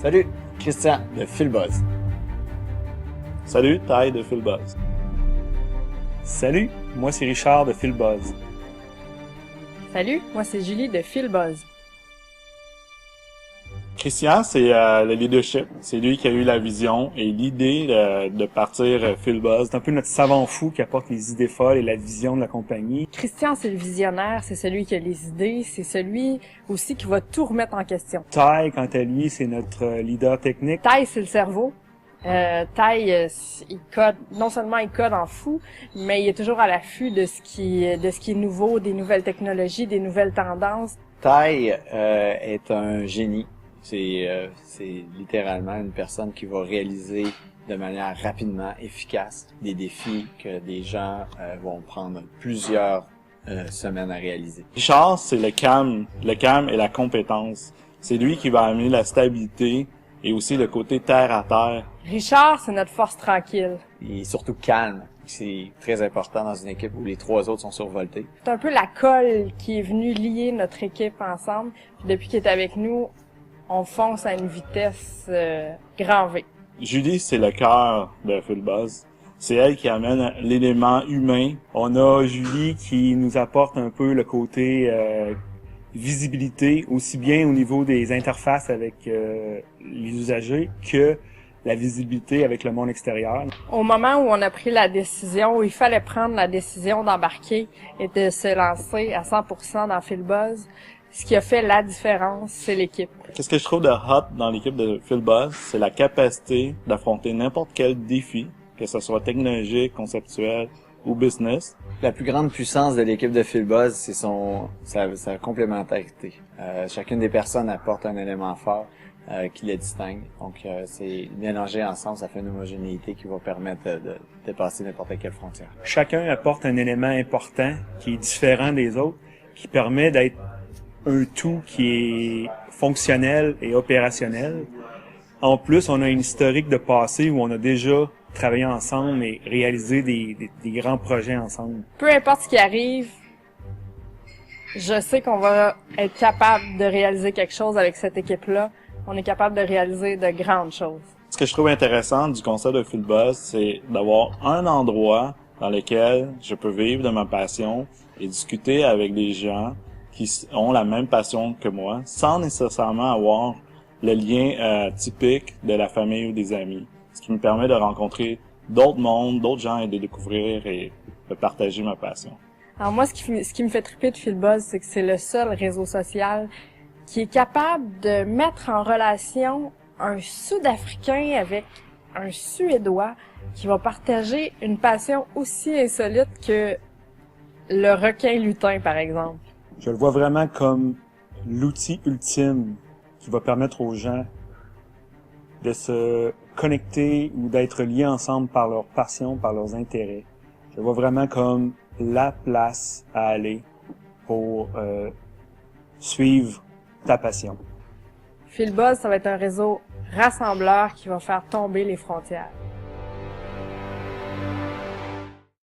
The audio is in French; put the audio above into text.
Salut, Christian de Philbuzz. Salut, Ty de Philbuzz. Salut, moi c'est Richard de Philbuzz. Salut, moi c'est Julie de Philbuzz. Christian, c'est le leadership. C'est lui qui a eu la vision et l'idée de partir Philbuzz. C'est un peu notre savant fou qui apporte les idées folles et la vision de la compagnie. Christian, c'est le visionnaire, c'est celui qui a les idées, c'est celui aussi qui va tout remettre en question. Ty, quant à lui, c'est notre leader technique. Ty, c'est le cerveau. Ty, il code, non seulement il code en fou, mais il est toujours à l'affût de ce qui est nouveau, des nouvelles technologies, des nouvelles tendances. Ty est un génie. C'est littéralement une personne qui va réaliser de manière rapidement efficace des défis que des gens vont prendre plusieurs semaines à réaliser. Richard, c'est le calme et la compétence. C'est lui qui va amener la stabilité et aussi le côté terre à terre. Richard, c'est notre force tranquille. Il est surtout calme. C'est très important dans une équipe où les trois autres sont survoltés. C'est un peu la colle qui est venue lier notre équipe ensemble. Puis depuis qu'il est avec nous, on fonce à une vitesse grand V. Julie, c'est le cœur de Philbuzz. C'est elle qui amène l'élément humain. On a Julie qui nous apporte un peu le côté visibilité, aussi bien au niveau des interfaces avec les usagers que la visibilité avec le monde extérieur. Au moment où on a pris la décision, où il fallait prendre la décision d'embarquer et de se lancer à 100% dans Philbuzz, ce qui a fait la différence, c'est l'équipe. Qu'est-ce que je trouve de hot dans l'équipe de Philbuzz, c'est la capacité d'affronter n'importe quel défi, que ce soit technologique, conceptuel ou business. La plus grande puissance de l'équipe de Philbuzz, c'est sa complémentarité. Chacune des personnes apporte un élément fort qui les distingue. Donc, c'est mélangé ensemble, ça fait une homogénéité qui va permettre de dépasser n'importe quelle frontière. Chacun apporte un élément important qui est différent des autres, qui permet d'être un tout qui est fonctionnel et opérationnel. En plus, on a une historique de passé où on a déjà travaillé ensemble et réalisé des grands projets ensemble. Peu importe ce qui arrive, je sais qu'on va être capable de réaliser quelque chose avec cette équipe-là. On est capable de réaliser de grandes choses. Ce que je trouve intéressant du concept de Philbuzz, c'est d'avoir un endroit dans lequel je peux vivre de ma passion et discuter avec des gens qui ont la même passion que moi, sans nécessairement avoir le lien typique de la famille ou des amis. Ce qui me permet de rencontrer d'autres mondes, d'autres gens et de découvrir et de partager ma passion. Alors moi, ce qui me fait triper de Philbuzz, c'est que c'est le seul réseau social qui est capable de mettre en relation un Sud-Africain avec un Suédois qui va partager une passion aussi insolite que le requin lutin, par exemple. Je le vois vraiment comme l'outil ultime qui va permettre aux gens de se connecter ou d'être liés ensemble par leur passion, par leurs intérêts. Je le vois vraiment comme la place à aller pour suivre ta passion. Philbuzz, ça va être un réseau rassembleur qui va faire tomber les frontières.